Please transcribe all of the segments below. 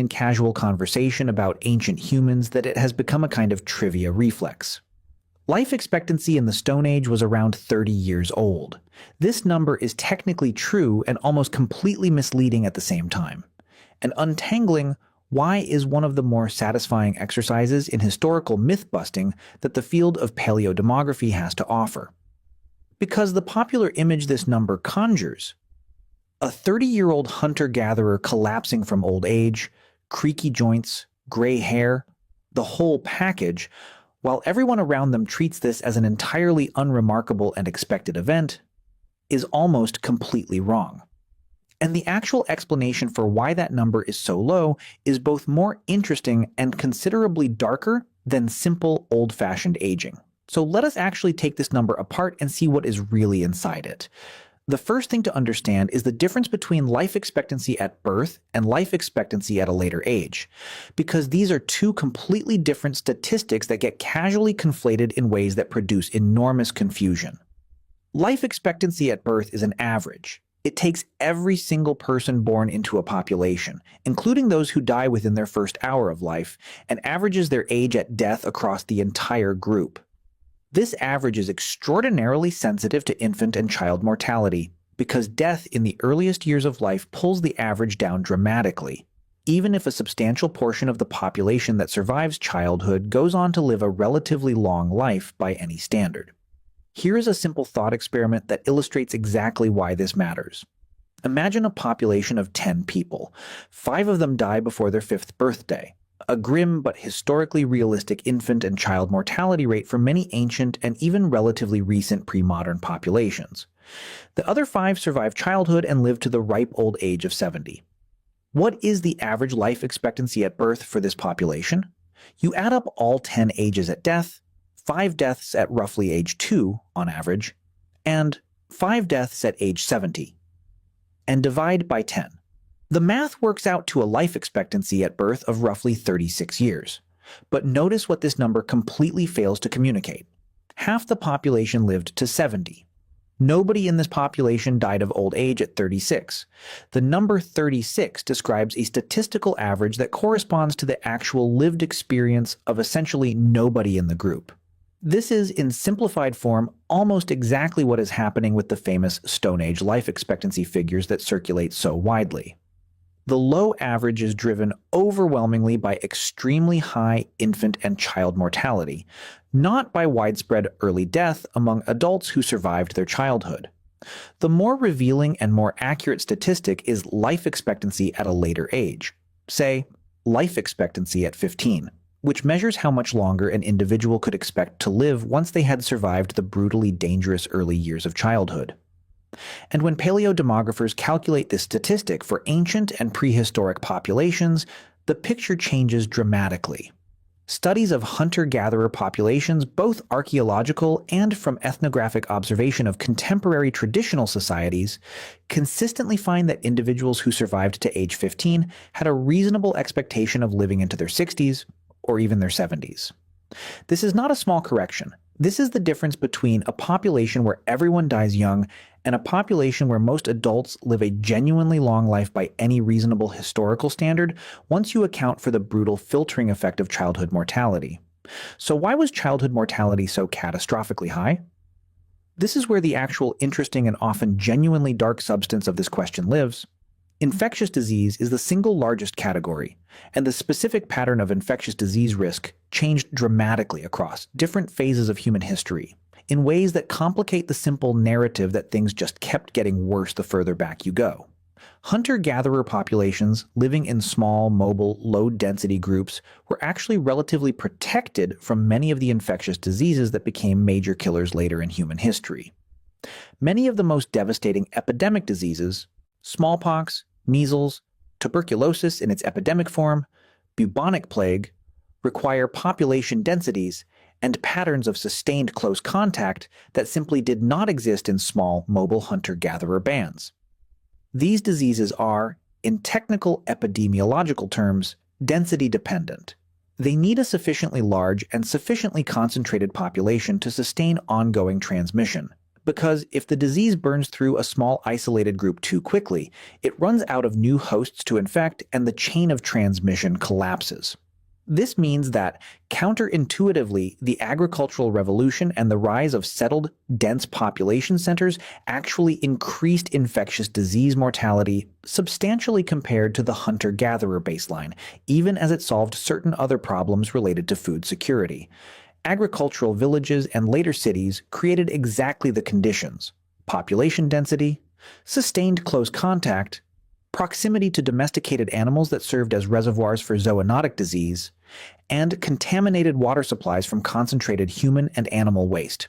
in casual conversation about ancient humans that it has become a kind of trivia reflex. Life expectancy in the Stone Age was around 30 years old. This number is technically true and almost completely misleading at the same time. And untangling why is one of the more satisfying exercises in historical myth-busting that the field of paleodemography has to offer. Because the popular image this number conjures, a 30-year-old hunter-gatherer collapsing from old age, creaky joints, gray hair, the whole package, while everyone around them treats this as an entirely unremarkable and expected event, is almost completely wrong. And the actual explanation for why that number is so low is both more interesting and considerably darker than simple old-fashioned aging. So let us actually take this number apart and see what is really inside it. The first thing to understand is the difference between life expectancy at birth and life expectancy at a later age, because these are two completely different statistics that get casually conflated in ways that produce enormous confusion. Life expectancy at birth is an average. It takes every single person born into a population, including those who die within their first hour of life, and averages their age at death across the entire group. This average is extraordinarily sensitive to infant and child mortality, because death in the earliest years of life pulls the average down dramatically, even if a substantial portion of the population that survives childhood goes on to live a relatively long life by any standard. Here is a simple thought experiment that illustrates exactly why this matters. Imagine a population of 10 people. 5 of them die before their 5th birthday, a grim but historically realistic infant and child mortality rate for many ancient and even relatively recent pre-modern populations. The other 5 survive childhood and live to the ripe old age of 70. What is the average life expectancy at birth for this population? You add up all 10 ages at death, 5 deaths at roughly age 2 on average, and 5 deaths at age 70, and divide by 10. The math works out to a life expectancy at birth of roughly 36 years. But notice what this number completely fails to communicate. Half the population lived to 70. Nobody in this population died of old age at 36. The number 36 describes a statistical average that corresponds to the actual lived experience of essentially nobody in the group. This is, in simplified form, almost exactly what is happening with the famous Stone Age life expectancy figures that circulate so widely. The low average is driven overwhelmingly by extremely high infant and child mortality, not by widespread early death among adults who survived their childhood. The more revealing and more accurate statistic is life expectancy at a later age, say, life expectancy at 15. Which measures how much longer an individual could expect to live once they had survived the brutally dangerous early years of childhood. And when paleodemographers calculate this statistic for ancient and prehistoric populations, the picture changes dramatically. Studies of hunter-gatherer populations, both archaeological and from ethnographic observation of contemporary traditional societies, consistently find that individuals who survived to age 15 had a reasonable expectation of living into their 60s, or even their 70s. This is not a small correction. This is the difference between a population where everyone dies young and a population where most adults live a genuinely long life by any reasonable historical standard once you account for the brutal filtering effect of childhood mortality. So why was childhood mortality so catastrophically high? This is where the actual interesting and often genuinely dark substance of this question lives. Infectious disease is the single largest category, and the specific pattern of infectious disease risk changed dramatically across different phases of human history, in ways that complicate the simple narrative that things just kept getting worse the further back you go. Hunter-gatherer populations living in small, mobile, low-density groups were actually relatively protected from many of the infectious diseases that became major killers later in human history. Many of the most devastating epidemic diseases, smallpox, measles, tuberculosis in its epidemic form, bubonic plague, require population densities and patterns of sustained close contact that simply did not exist in small, mobile hunter-gatherer bands. These diseases are, in technical epidemiological terms, density-dependent. They need a sufficiently large and sufficiently concentrated population to sustain ongoing transmission, Because if the disease burns through a small isolated group too quickly, it runs out of new hosts to infect and the chain of transmission collapses. This means that, counterintuitively, the agricultural revolution and the rise of settled, dense population centers actually increased infectious disease mortality substantially compared to the hunter-gatherer baseline, even as it solved certain other problems related to food security. Agricultural villages and later cities created exactly the conditions: population density, sustained close contact, proximity to domesticated animals that served as reservoirs for zoonotic disease, and contaminated water supplies from concentrated human and animal waste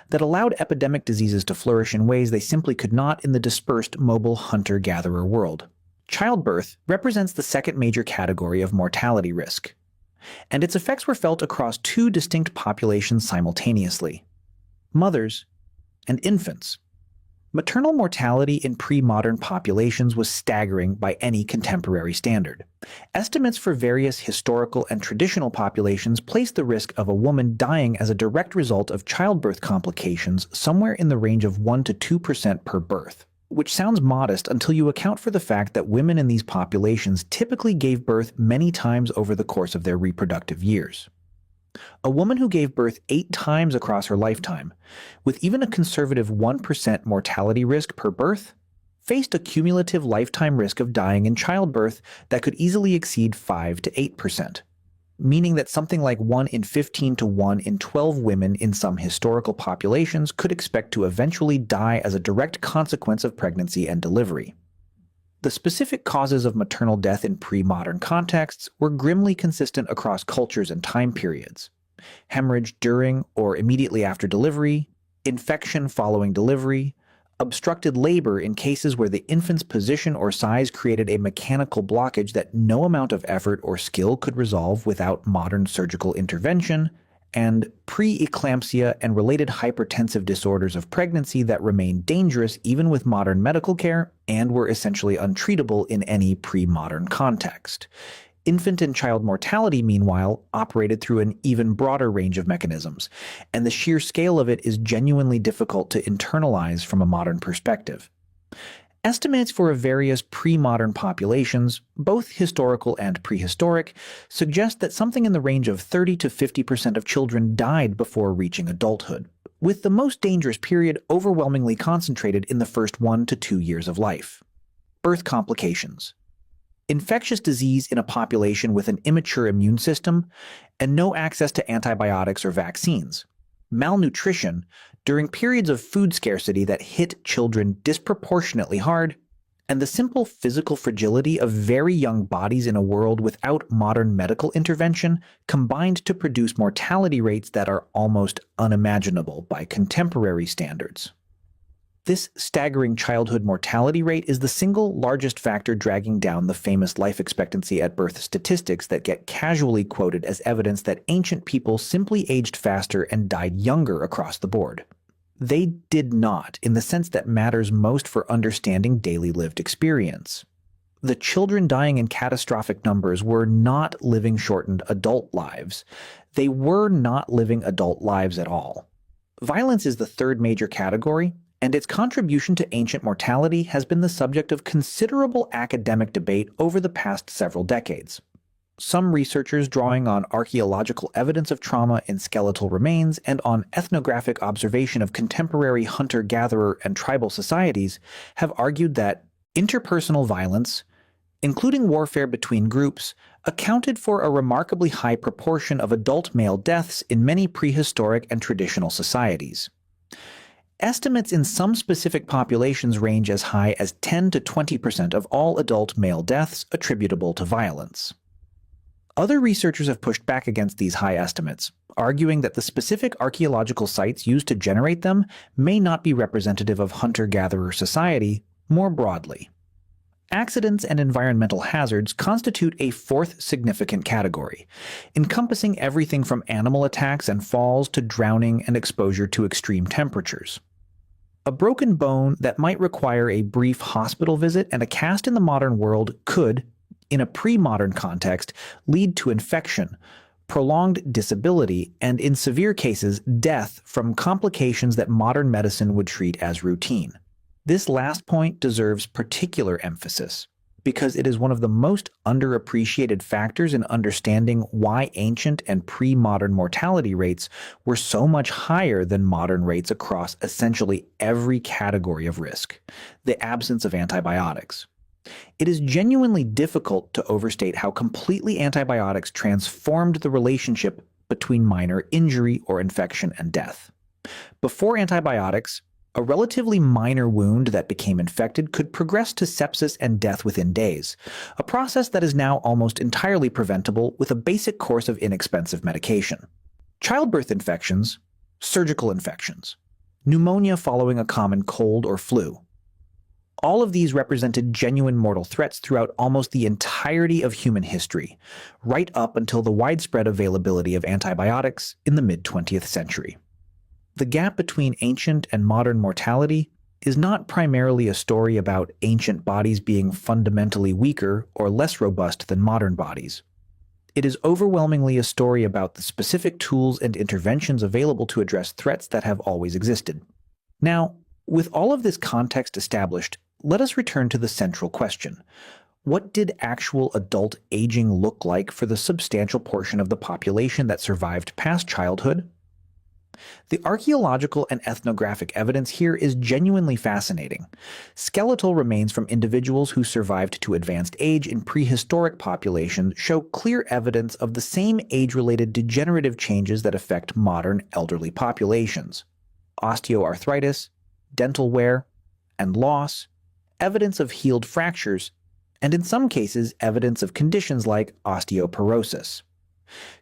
that allowed epidemic diseases to flourish in ways they simply could not in the dispersed mobile hunter-gatherer world. Childbirth represents the second major category of mortality risk, and its effects were felt across two distinct populations simultaneously: mothers and infants. Maternal mortality in pre-modern populations was staggering by any contemporary standard. Estimates for various historical and traditional populations placed the risk of a woman dying as a direct result of childbirth complications somewhere in the range of 1 to 2% per birth, which sounds modest until you account for the fact that women in these populations typically gave birth many times over the course of their reproductive years. A woman who gave birth 8 times across her lifetime, with even a conservative 1% mortality risk per birth, faced a cumulative lifetime risk of dying in childbirth that could easily exceed 5 to 8%, meaning that something like 1 in 15 to 1 in 12 women in some historical populations could expect to eventually die as a direct consequence of pregnancy and delivery. The specific causes of maternal death in pre-modern contexts were grimly consistent across cultures and time periods: hemorrhage during or immediately after delivery, infection following delivery, obstructed labor in cases where the infant's position or size created a mechanical blockage that no amount of effort or skill could resolve without modern surgical intervention, and pre-eclampsia and related hypertensive disorders of pregnancy that remain dangerous even with modern medical care and were essentially untreatable in any pre-modern context. Infant and child mortality, meanwhile, operated through an even broader range of mechanisms, and the sheer scale of it is genuinely difficult to internalize from a modern perspective. Estimates for various pre-modern populations, both historical and prehistoric, suggest that something in the range of 30 to 50% of children died before reaching adulthood, with the most dangerous period overwhelmingly concentrated in the first 1 to 2 years of life. Birth complications. Infectious disease in a population with an immature immune system and no access to antibiotics or vaccines. Malnutrition during periods of food scarcity that hit children disproportionately hard, and the simple physical fragility of very young bodies in a world without modern medical intervention combined to produce mortality rates that are almost unimaginable by contemporary standards. This staggering childhood mortality rate is the single largest factor dragging down the famous life expectancy at birth statistics that get casually quoted as evidence that ancient people simply aged faster and died younger across the board. They did not, in the sense that matters most for understanding daily lived experience. The children dying in catastrophic numbers were not living shortened adult lives. They were not living adult lives at all. Violence is the third major category, and its contribution to ancient mortality has been the subject of considerable academic debate over the past several decades. Some researchers drawing on archaeological evidence of trauma in skeletal remains and on ethnographic observation of contemporary hunter-gatherer and tribal societies have argued that interpersonal violence, including warfare between groups, accounted for a remarkably high proportion of adult male deaths in many prehistoric and traditional societies. Estimates in some specific populations range as high as 10 to 20% of all adult male deaths attributable to violence. Other researchers have pushed back against these high estimates, arguing that the specific archaeological sites used to generate them may not be representative of hunter-gatherer society more broadly. Accidents and environmental hazards constitute a fourth significant category, encompassing everything from animal attacks and falls to drowning and exposure to extreme temperatures. A broken bone that might require a brief hospital visit and a cast in the modern world could, in a pre-modern context, lead to infection, prolonged disability, and in severe cases, death from complications that modern medicine would treat as routine. This last point deserves particular emphasis because it is one of the most underappreciated factors in understanding why ancient and pre-modern mortality rates were so much higher than modern rates across essentially every category of risk: the absence of antibiotics. It is genuinely difficult to overstate how completely antibiotics transformed the relationship between minor injury or infection and death. Before antibiotics, a relatively minor wound that became infected could progress to sepsis and death within days, a process that is now almost entirely preventable with a basic course of inexpensive medication. Childbirth infections, surgical infections, pneumonia following a common cold or flu. All of these represented genuine mortal threats throughout almost the entirety of human history, right up until the widespread availability of antibiotics in the mid-20th century. The gap between ancient and modern mortality is not primarily a story about ancient bodies being fundamentally weaker or less robust than modern bodies. It is overwhelmingly a story about the specific tools and interventions available to address threats that have always existed. Now, with all of this context established, let us return to the central question. What did actual adult aging look like for the substantial portion of the population that survived past childhood? The archaeological and ethnographic evidence here is genuinely fascinating. Skeletal remains from individuals who survived to advanced age in prehistoric populations show clear evidence of the same age-related degenerative changes that affect modern elderly populations: osteoarthritis, dental wear, and loss, evidence of healed fractures, and in some cases evidence of conditions like osteoporosis.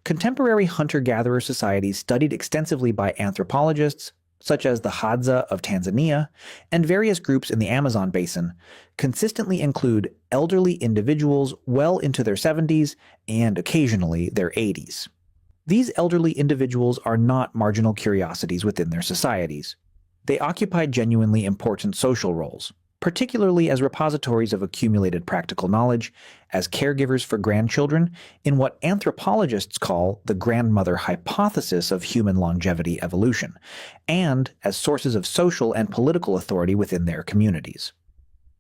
Contemporary hunter-gatherer societies studied extensively by anthropologists, such as the Hadza of Tanzania, and various groups in the Amazon basin, consistently include elderly individuals well into their 70s and occasionally their 80s. These elderly individuals are not marginal curiosities within their societies. They occupy genuinely important social roles, particularly as repositories of accumulated practical knowledge, as caregivers for grandchildren, in what anthropologists call the grandmother hypothesis of human longevity evolution, and as sources of social and political authority within their communities.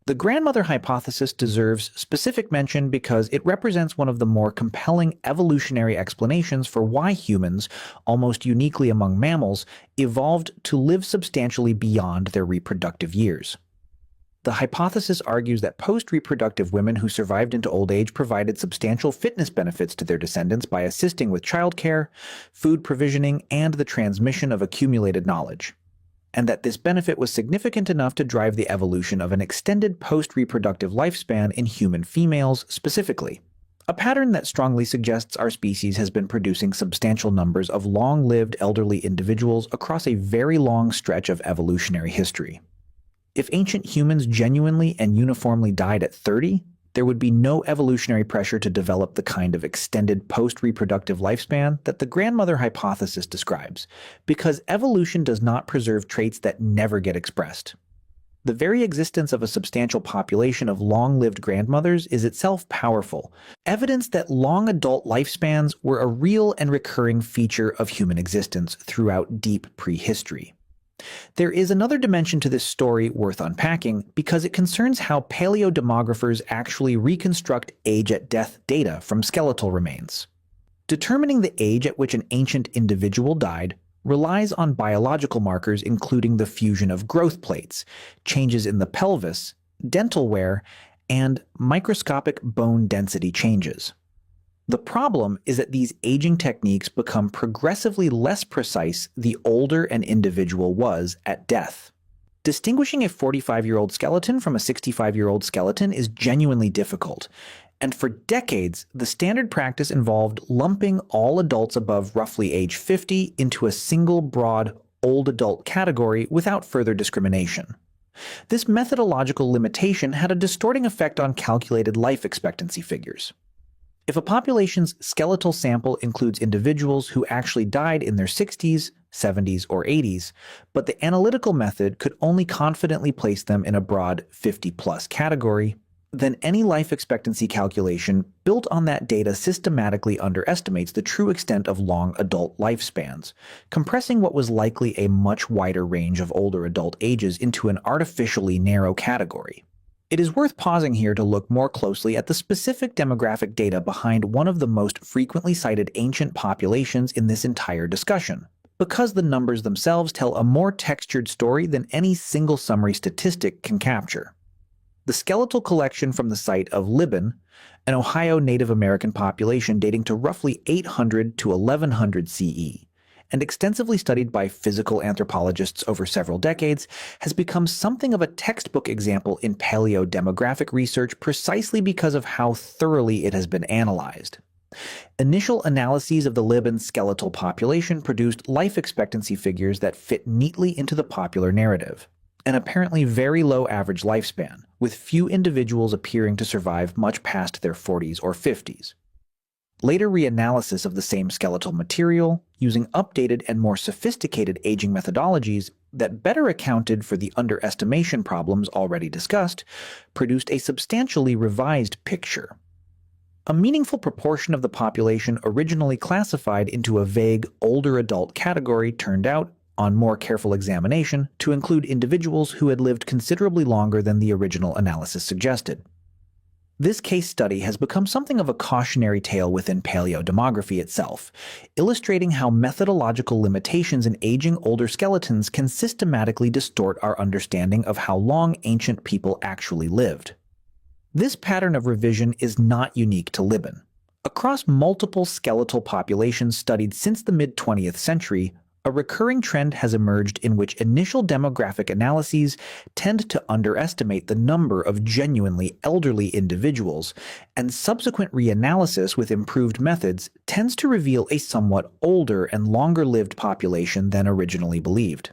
The grandmother hypothesis deserves specific mention because it represents one of the more compelling evolutionary explanations for why humans, almost uniquely among mammals, evolved to live substantially beyond their reproductive years. The hypothesis argues that post-reproductive women who survived into old age provided substantial fitness benefits to their descendants by assisting with childcare, food provisioning, and the transmission of accumulated knowledge, and that this benefit was significant enough to drive the evolution of an extended post-reproductive lifespan in human females specifically, a pattern that strongly suggests our species has been producing substantial numbers of long-lived elderly individuals across a very long stretch of evolutionary history. If ancient humans genuinely and uniformly died at 30, there would be no evolutionary pressure to develop the kind of extended post-reproductive lifespan that the grandmother hypothesis describes, because evolution does not preserve traits that never get expressed. The very existence of a substantial population of long-lived grandmothers is itself powerful, evidence that long adult lifespans were a real and recurring feature of human existence throughout deep prehistory. There is another dimension to this story worth unpacking because it concerns how paleodemographers actually reconstruct age-at-death data from skeletal remains. Determining the age at which an ancient individual died relies on biological markers including the fusion of growth plates, changes in the pelvis, dental wear, and microscopic bone density changes. The problem is that these aging techniques become progressively less precise the older an individual was at death. Distinguishing a 45-year-old skeleton from a 65-year-old skeleton is genuinely difficult, and for decades, the standard practice involved lumping all adults above roughly age 50 into a single broad old adult category without further discrimination. This methodological limitation had a distorting effect on calculated life expectancy figures. If a population's skeletal sample includes individuals who actually died in their 60s, 70s, or 80s, but the analytical method could only confidently place them in a broad 50-plus category, then any life expectancy calculation built on that data systematically underestimates the true extent of long adult lifespans, compressing what was likely a much wider range of older adult ages into an artificially narrow category. It is worth pausing here to look more closely at the specific demographic data behind one of the most frequently cited ancient populations in this entire discussion, because the numbers themselves tell a more textured story than any single summary statistic can capture. The skeletal collection from the site of Libin, an Ohio Native American population dating to roughly 800 to 1100 CE, and extensively studied by physical anthropologists over several decades, has become something of a textbook example in paleodemographic research precisely because of how thoroughly it has been analyzed. Initial analyses of the Libin skeletal population produced life expectancy figures that fit neatly into the popular narrative. An apparently very low average lifespan, with few individuals appearing to survive much past their 40s or 50s. Later reanalysis of the same skeletal material, using updated and more sophisticated aging methodologies that better accounted for the underestimation problems already discussed, produced a substantially revised picture. A meaningful proportion of the population originally classified into a vague older adult category turned out, on more careful examination, to include individuals who had lived considerably longer than the original analysis suggested. This case study has become something of a cautionary tale within paleodemography itself, illustrating how methodological limitations in aging older skeletons can systematically distort our understanding of how long ancient people actually lived. This pattern of revision is not unique to Libin. Across multiple skeletal populations studied since the mid-20th century, a recurring trend has emerged in which initial demographic analyses tend to underestimate the number of genuinely elderly individuals, and subsequent reanalysis with improved methods tends to reveal a somewhat older and longer-lived population than originally believed.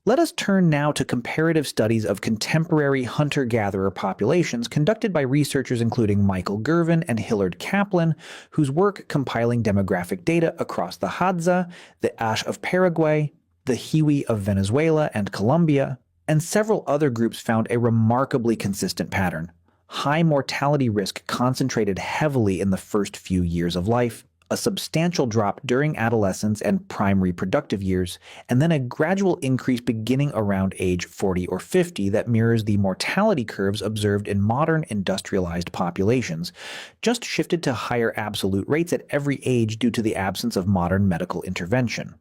Let us turn now to comparative studies of contemporary hunter-gatherer populations conducted by researchers including Michael Gervin and Hillard Kaplan, whose work compiling demographic data across the Hadza, the Ash of Paraguay, the Hiwi of Venezuela and Colombia, and several other groups found a remarkably consistent pattern. High mortality risk concentrated heavily in the first few years of life, a substantial drop during adolescence and prime reproductive years, and then a gradual increase beginning around age 40 or 50 that mirrors the mortality curves observed in modern industrialized populations, just shifted to higher absolute rates at every age due to the absence of modern medical intervention.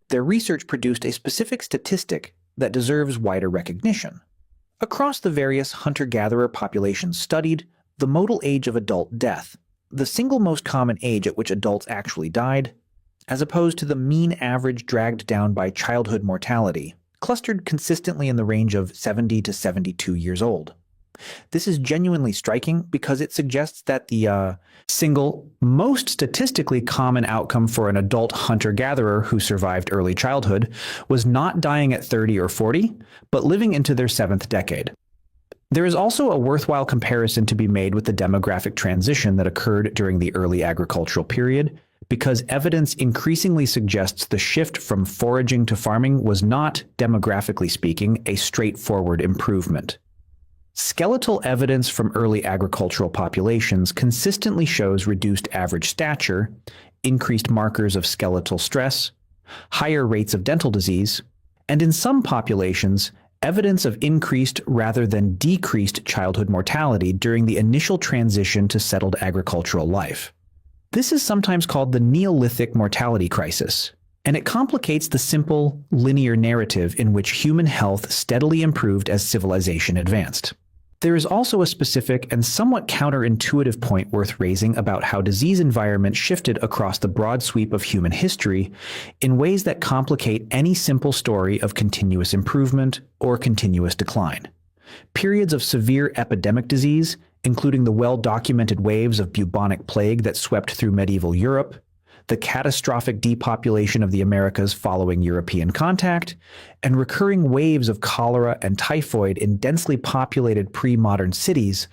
Their research produced a specific statistic that deserves wider recognition. Across the various hunter-gatherer populations studied, the modal age of adult death, the single most common age at which adults actually died, as opposed to the mean average dragged down by childhood mortality, clustered consistently in the range of 70 to 72 years old. This is genuinely striking because it suggests that the single most statistically common outcome for an adult hunter-gatherer who survived early childhood was not dying at 30 or 40, but living into their 7th decade. There is also a worthwhile comparison to be made with the demographic transition that occurred during the early agricultural period, because evidence increasingly suggests the shift from foraging to farming was not, demographically speaking, a straightforward improvement. Skeletal evidence from early agricultural populations consistently shows reduced average stature, increased markers of skeletal stress, higher rates of dental disease, and in some populations, evidence of increased rather than decreased childhood mortality during the initial transition to settled agricultural life. This is sometimes called the Neolithic mortality crisis, and it complicates the simple, linear narrative in which human health steadily improved as civilization advanced. There is also a specific and somewhat counterintuitive point worth raising about how disease environment shifted across the broad sweep of human history in ways that complicate any simple story of continuous improvement or continuous decline. Periods of severe epidemic disease, including the well-documented waves of bubonic plague that swept through medieval Europe, the catastrophic depopulation of the Americas following European contact, and recurring waves of cholera and typhoid in densely populated pre-modern cities,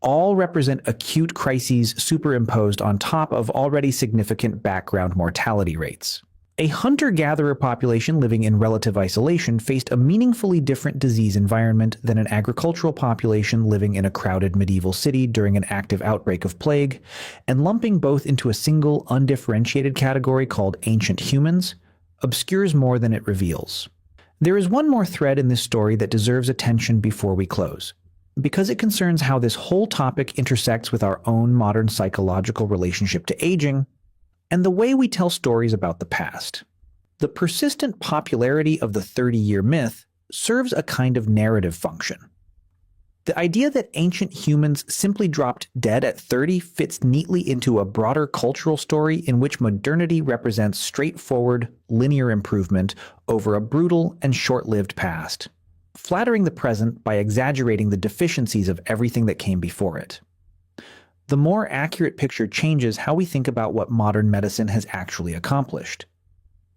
all represent acute crises superimposed on top of already significant background mortality rates. A hunter-gatherer population living in relative isolation faced a meaningfully different disease environment than an agricultural population living in a crowded medieval city during an active outbreak of plague, and lumping both into a single, undifferentiated category called ancient humans obscures more than it reveals. There is one more thread in this story that deserves attention before we close, because it concerns how this whole topic intersects with our own modern psychological relationship to aging and the way we tell stories about the past. The persistent popularity of the 30-year myth serves a kind of narrative function. The idea that ancient humans simply dropped dead at 30 fits neatly into a broader cultural story in which modernity represents straightforward, linear improvement over a brutal and short-lived past, flattering the present by exaggerating the deficiencies of everything that came before it. The more accurate picture changes how we think about what modern medicine has actually accomplished.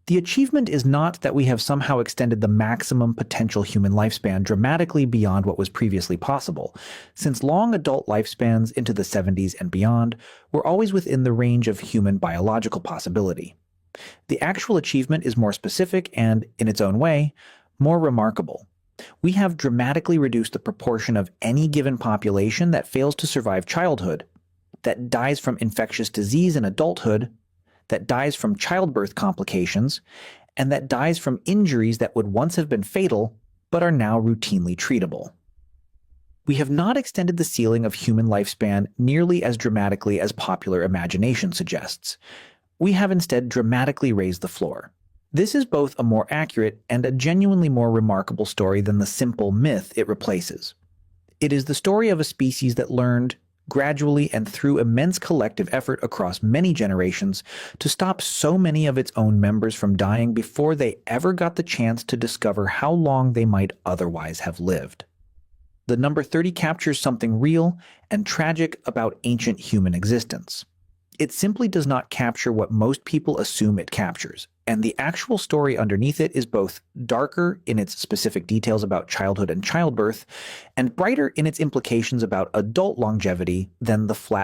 The achievement is not that we have somehow extended the maximum potential human lifespan dramatically beyond what was previously possible, since long adult lifespans into the 70s and beyond were always within the range of human biological possibility. The actual achievement is more specific and, in its own way, more remarkable. We have dramatically reduced the proportion of any given population that fails to survive childhood, that dies from infectious disease in adulthood, that dies from childbirth complications, and that dies from injuries that would once have been fatal but are now routinely treatable. We have not extended the ceiling of human lifespan nearly as dramatically as popular imagination suggests. We have instead dramatically raised the floor. This is both a more accurate and a genuinely more remarkable story than the simple myth it replaces. It is the story of a species that learned, gradually and through immense collective effort across many generations, to stop so many of its own members from dying before they ever got the chance to discover how long they might otherwise have lived. The number 30 captures something real and tragic about ancient human existence. It simply does not capture what most people assume it captures, and the actual story underneath it is both darker in its specific details about childhood and childbirth, and brighter in its implications about adult longevity than the flat